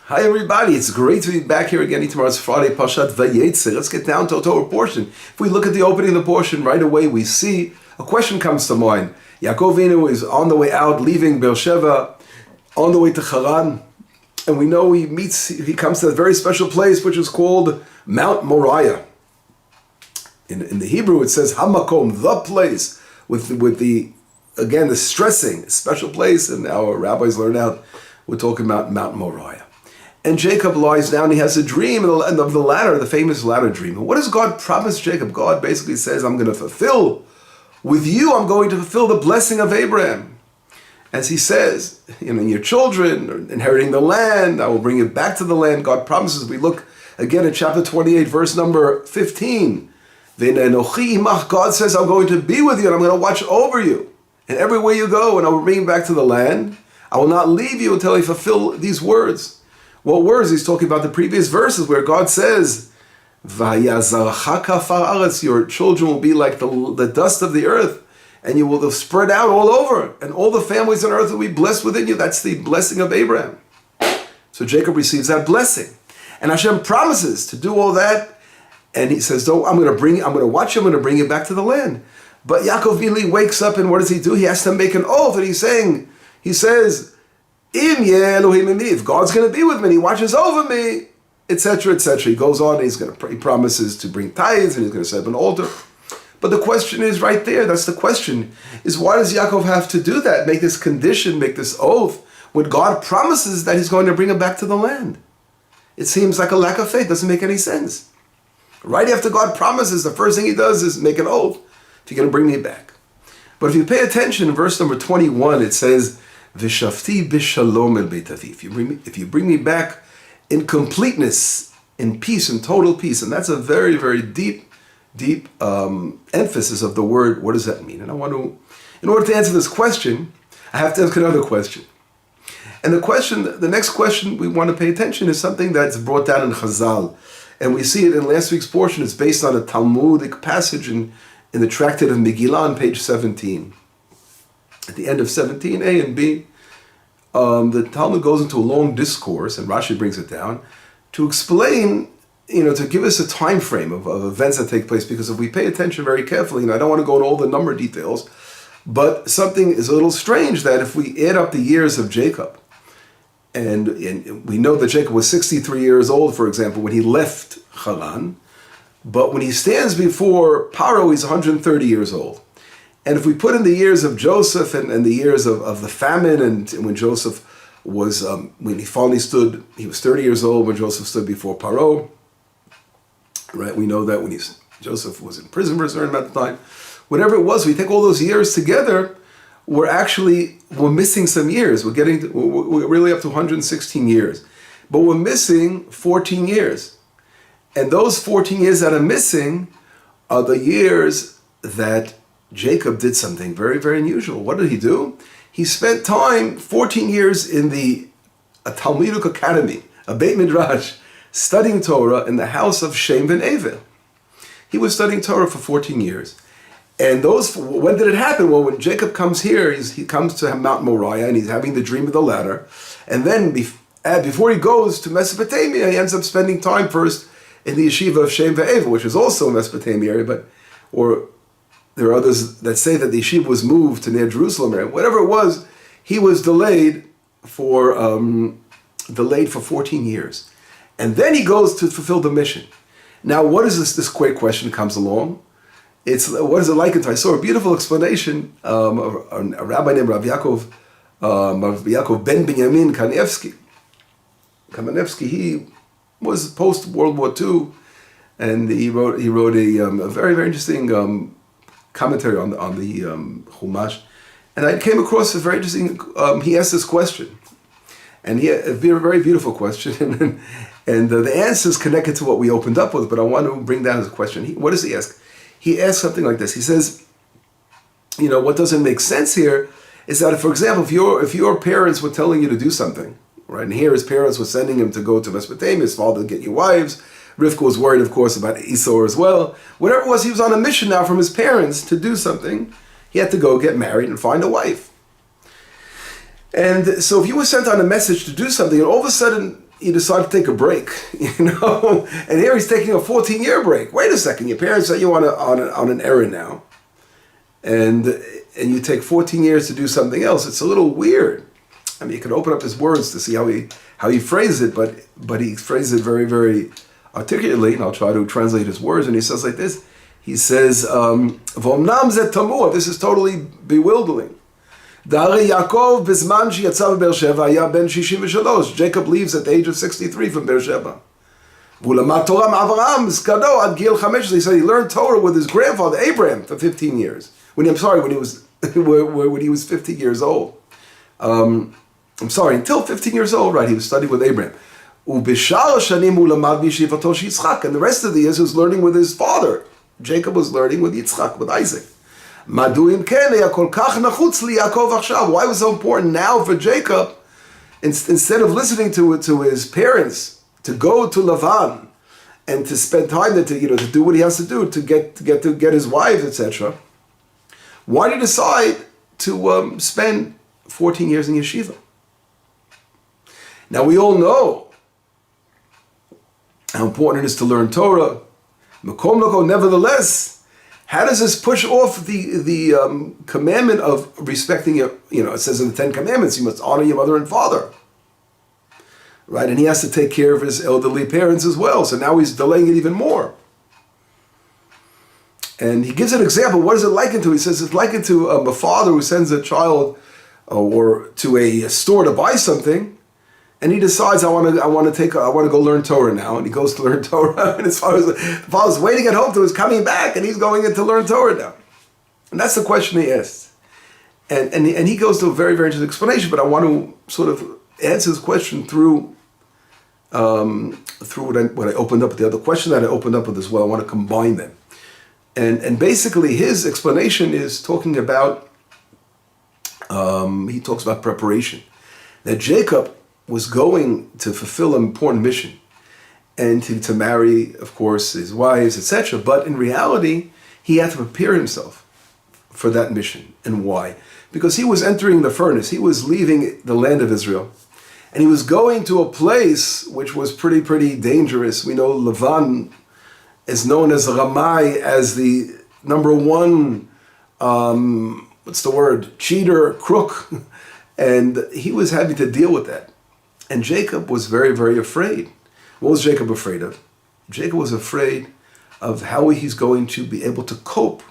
Hi everybody, it's great to be back here again. Tomorrow's Friday, Parashat Vayetze. Let's get down to a Torah portion. If we look at the opening of the portion, right away we see a question comes to mind. Yaakov Avinu is on the way out, leaving Beersheba, on the way to Haran, and we know he comes to a very special place which is called Mount Moriah. In the Hebrew it says Hamakom, the place, with the again the stressing, special place, and our rabbis learn out, we're talking about Mount Moriah. And Jacob lies down, he has a dream of the ladder, the famous ladder dream. And what does God promise Jacob? God basically says, I'm going to fulfill, with you I'm going to fulfill the blessing of Abraham. As he says, your children are inheriting the land, I will bring it back to the land. God promises, we look again at chapter 28, verse number 15. God says, I'm going to be with you and I'm going to watch over you. And everywhere you go, and I will bring you back to the land. I will not leave you until I fulfill these words. What words? He's talking about the previous verses where God says, your children will be like the dust of the earth, and you will spread out all over, and all the families on earth will be blessed within you. That's the blessing of Abraham. So Jacob receives that blessing. And Hashem promises to do all that, and he says, I'm going to watch you, I'm going to bring you back to the land. But Yaakov immediately wakes up, and what does he do? He has to make an oath, and he says, if God's going to be with me, he watches over me, etc., etc. He goes on, he promises to bring tithes, and he's going to set up an altar. But the question is right there, that's the question, is why does Yaakov have to do that, make this condition, make this oath, when God promises that he's going to bring him back to the land? It seems like a lack of faith, doesn't make any sense. Right after God promises, the first thing he does is make an oath, if you're going to bring me back. But if you pay attention, in verse number 21, it says, V'shafti b'shalom el beit avi. If you bring me back in completeness, in peace, in total peace, and that's a very, very deep emphasis of the word. What does that mean? And in order to answer this question, I have to ask another question. And the next question we want to pay attention is something that's brought down in Chazal, and we see it in last week's portion. It's based on a Talmudic passage in the tractate of Megillah on page 17. At the end of 17, A and B, the Talmud goes into a long discourse, and Rashi brings it down, to explain, to give us a time frame of events that take place, because if we pay attention very carefully, and I don't want to go into all the number details, but something is a little strange that if we add up the years of Jacob, and we know that Jacob was 63 years old, for example, when he left Haran, but when he stands before Paro, he's 130 years old. And if we put in the years of Joseph and the years of the famine, and when Joseph was, when he finally stood, he was 30 years old when Joseph stood before Paro, right? We know that when Joseph was in prison for a certain amount of time. Whatever it was, we take all those years together, we're missing some years. We're really up to 116 years. But we're missing 14 years. And those 14 years that are missing are the years that Jacob did something very, very unusual. What did he do? He spent 14 years in a Talmudic academy, a Beit Midrash, studying Torah in the house of Shem ben Evel. He was studying Torah for 14 years. And when did it happen? Well, when Jacob comes here, he comes to Mount Moriah, and he's having the dream of the ladder. And then before he goes to Mesopotamia, he ends up spending time first in the yeshiva of Shem ben Evel, which is also a Mesopotamia area, there are others that say that the yeshiva was moved to near Jerusalem area. Whatever it was, he was delayed for 14 years. And then he goes to fulfill the mission. Now, what is this great question comes along? What is it like? I saw a beautiful explanation of a rabbi named Rav Yaakov ben Binyamin Kamenevsky. He was post-World War II, and he wrote a very, very interesting commentary on the Chumash, and I came across a very interesting. He asked this question, and he had a very, very beautiful question, and the answer is connected to what we opened up with. But I want to bring down his question. What does he ask? He asks something like this. He says, what doesn't make sense here is that, for example, if your parents were telling you to do something, right, and here his parents were sending him to go to Mesopotamia, his father to get you wives. Rivka was worried, of course, about Esau as well. Whatever it was, he was on a mission now from his parents to do something. He had to go get married and find a wife. And so if you were sent on a message to do something, and all of a sudden he decided to take a break, and here he's taking a 14-year break. Wait a second, your parents sent you on an errand now, and you take 14 years to do something else. It's a little weird. I mean, you can open up his words to see how he phrased it, but he phrased it very, very articulately, and I'll try to translate his words, and he says like this. He says, "V'omnam zeh tamur," this is totally bewildering. Yaakov bizman sheyatza be'er Sheva haya ben 63. Jacob leaves at the age of 63 from Beersheba. V'ulamad Torah ma'Avraham zkado ad gil 15. He said he learned Torah with his grandfather Abraham for 15 years. When he was 50 years old. Until 15 years old, right? He was studying with Abraham. Ubishar shanim ulamad b'yeshivato Yitzchak, and the rest of the years he was learning with his father. Jacob was learning with Yitzchak, with Isaac. Why was it so important now for Jacob, instead of listening to his parents, to go to Lavan and to spend time there, to do what he has to do to get his wives, etc. Why did he decide to spend 14 years in yeshiva? Now we all know how important it is to learn Torah. Nevertheless, how does this push off the commandment of respecting your, it says in the 10 Commandments, you must honor your mother and father. Right? And he has to take care of his elderly parents as well. So now he's delaying it even more. And he gives an example. What is it likened to? He says it's likened to a father who sends a child or to a store to buy something, and he decides, I want to go learn Torah now, and he goes to learn Torah, and the father's waiting at home till he's coming back, and he's going in to learn Torah now. And that's the question he asks. And he goes to a very, very interesting explanation, but I want to sort of answer his question through what I opened up with, the other question that I opened up with as well. I want to combine them. And basically his explanation is talking about, he talks about preparation. That Jacob was going to fulfill an important mission and to marry, of course, his wives, etc. But in reality, he had to prepare himself for that mission. And why? Because he was entering the furnace. He was leaving the land of Israel. And he was going to a place which was pretty dangerous. We know Lavan is known as Ramai, as the number one, cheater, crook. And he was having to deal with that. And Jacob was very, very afraid. What was Jacob afraid of? Jacob was afraid of how he's going to be able to cope,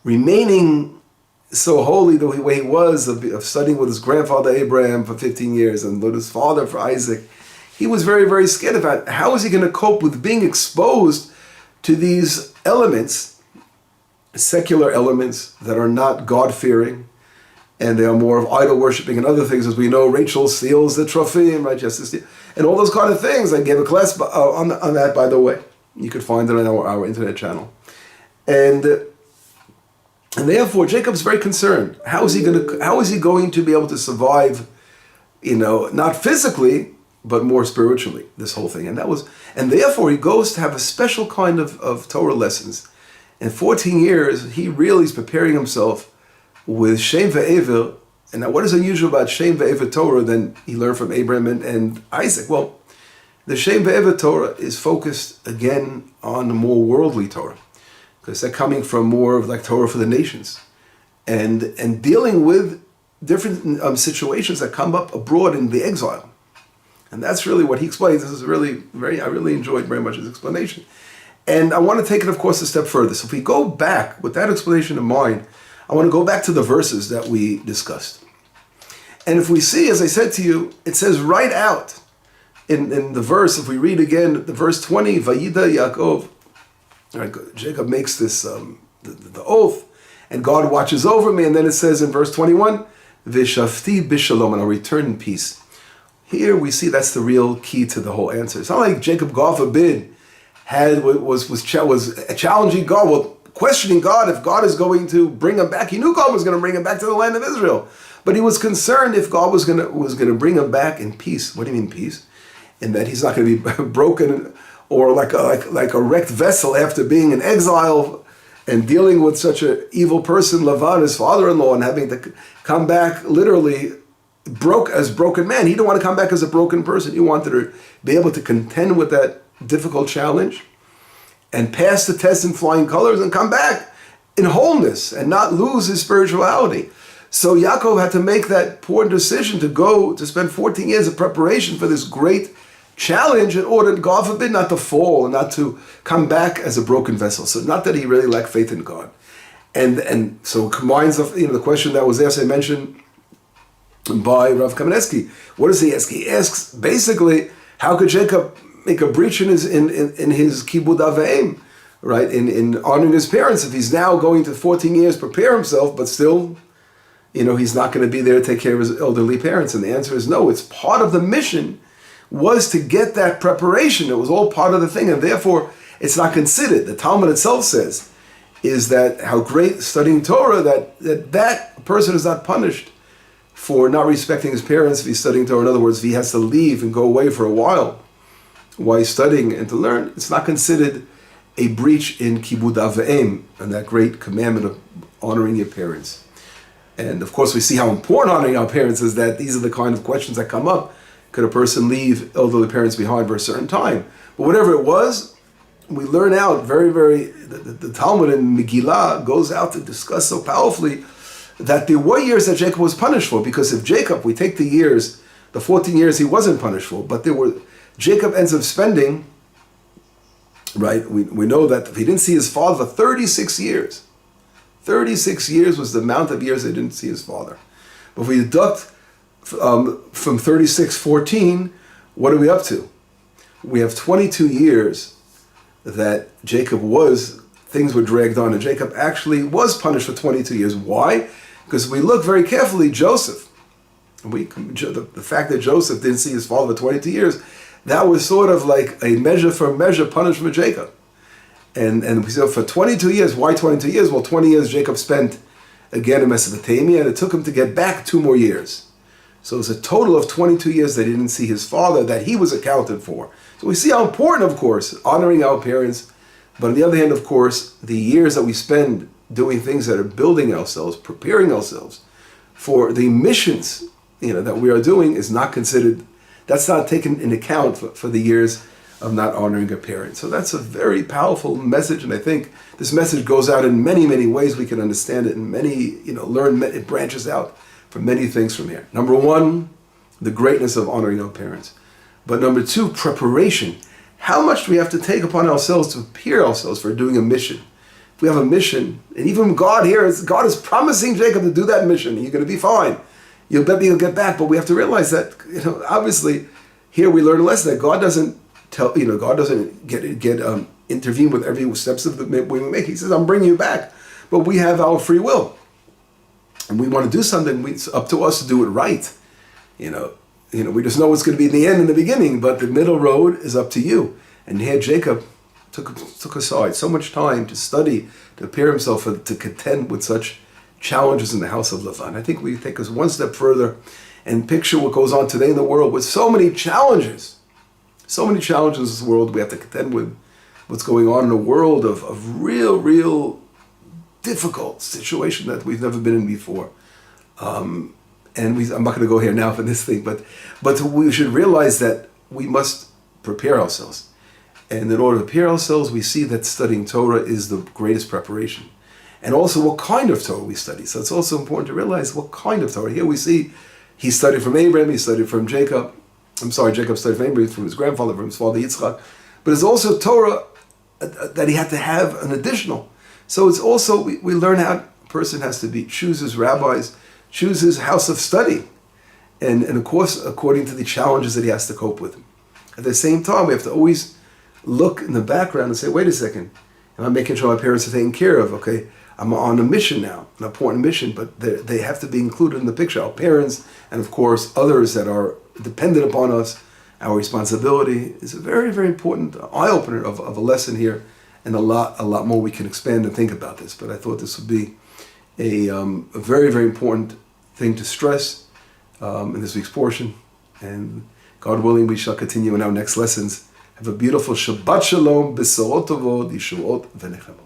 remaining so holy the way he was, of studying with his grandfather Abraham for 15 years and with his father for Isaac. He was very, very scared about how is he going to cope with being exposed to these elements, secular elements that are not God-fearing, and they are more of idol worshipping and other things. As we know, Rachel steals the trophim, right? And all those kind of things. I gave a class on that, by the way. You could find it on our internet channel. And therefore, Jacob's very concerned. How is he going to be able to survive, not physically, but more spiritually, this whole thing. And therefore he goes to have a special kind of Torah lessons. In 14 years, he really is preparing himself with Shem Ve'ever. And now what is unusual about Shem Ve'ever Torah than he learned from Abraham and Isaac? Well, the Shem Ve'ever Torah is focused again on the more worldly Torah, because they're coming from more of like Torah for the nations, and dealing with different situations that come up abroad in the exile. And that's really what he explains. This is I really enjoyed very much his explanation. And I want to take it, of course, a step further. So if we go back with that explanation in mind, I want to go back to the verses that we discussed. And if we see, as I said to you, it says right out in the verse, if we read again, the verse 20, Vayida Yaakov, right, Jacob makes this, the oath, and God watches over me. And then it says in verse 21, V'shafti b'shalom, and I'll return in peace. Here we see that's the real key to the whole answer. It's not like Jacob, God forbid, was challenging God, questioning God if God is going to bring him back. He knew God was going to bring him back to the land of Israel, but he was concerned if God was going to bring him back in peace. What do you mean peace? In that he's not going to be broken or like a wrecked vessel after being in exile and dealing with such an evil person, Lavan, his father-in-law, and having to come back literally broken man. He didn't want to come back as a broken person. He wanted to be able to contend with that difficult challenge and pass the test in flying colors and come back in wholeness and not lose his spirituality. So Yaakov had to make that important decision to go to spend 14 years of preparation for this great challenge in order, God forbid, not to fall and not to come back as a broken vessel. So not that he really lacked faith in God. And so it combines the question that was asked, I mentioned, by Rav Kamenetsky. What does he ask? He asks basically, how could Jacob make a breach in his kibud aveim, right? In honoring his parents, if he's now going to 14 years prepare himself, but still, he's not going to be there to take care of his elderly parents. And the answer is no. It's part of the mission was to get that preparation. It was all part of the thing, and therefore it's not considered. The Talmud itself says is that how great studying Torah that person is not punished for not respecting his parents if he's studying Torah. In other words, if he has to leave and go away for a while he's studying and to learn, it's not considered a breach in kibud aveim, and that great commandment of honoring your parents. And of course, we see how important honoring our parents is, that these are the kind of questions that come up. Could a person leave elderly parents behind for a certain time? But whatever it was, we learn out the Talmud in Megillah goes out to discuss so powerfully that there were years that Jacob was punished for, because if Jacob, we take the 14 years he wasn't punished for, but Jacob ends up spending, right, we know that he didn't see his father for 36 years. 36 years was the amount of years they didn't see his father. But if we deduct from 36:14, what are we up to? We have 22 years that things were dragged on, and Jacob actually was punished for 22 years. Why? Because if we look very carefully, Joseph, the fact that Joseph didn't see his father for 22 years, that was sort of like a measure for measure punishment of Jacob. And so for 22 years, why 22 years? Well, 20 years Jacob spent again in Mesopotamia, and it took him to get back 2 more years. So it's a total of 22 years that he didn't see his father, that he was accounted for. So we see how important, of course, honoring our parents. But on the other hand, of course, the years that we spend doing things that are building ourselves, preparing ourselves for the missions, that we are doing is not considered, that's not taken into account for the years of not honoring a parent. So that's a very powerful message, and I think this message goes out in many, many ways. We can understand it in many, it branches out from many things from here. Number one, the greatness of honoring our parents. But number two, preparation. How much do we have to take upon ourselves to prepare ourselves for doing a mission? If we have a mission, and even God is promising Jacob to do that mission, you're going to be fine. You'll get back, but we have to realize that, obviously, here we learn a lesson that God doesn't intervene with every steps of the way we make. He says, I'm bringing you back. But we have our free will. And we want to do something, it's up to us to do it right. We just know what's going to be in the end and the beginning, but the middle road is up to you. And here Jacob took aside so much time to study, to prepare himself to contend with such challenges in the house of Lavan. I think we take us one step further and picture what goes on today in the world with so many challenges. So many challenges in this world we have to contend with. What's going on in a world of real difficult situation that we've never been in before. I'm not going to go here now for this thing, but we should realize that we must prepare ourselves. And in order to prepare ourselves, we see that studying Torah is the greatest preparation. And also what kind of Torah we study. So it's also important to realize what kind of Torah. Here we see he studied from Abraham, he studied from Jacob. Jacob studied from Abraham, from his grandfather, from his father Yitzchak. But it's also Torah that he had to have an additional. So it's also, we learn how a person has to choose his rabbis, choose his house of study, and of course, according to the challenges that he has to cope with. At the same time, we have to always look in the background and say, wait a second, am I making sure my parents are taken care of? Okay, I'm on a mission now, an important mission, but they have to be included in the picture. Our parents, and of course, others that are dependent upon us, our responsibility is a very, very important eye-opener of a lesson here, and a lot more we can expand and think about this. But I thought this would be a very, very important thing to stress in this week's portion. And God willing, we shall continue in our next lessons. Have a beautiful Shabbat Shalom, B'sorot Tovot, Yeshuot V'nechemot.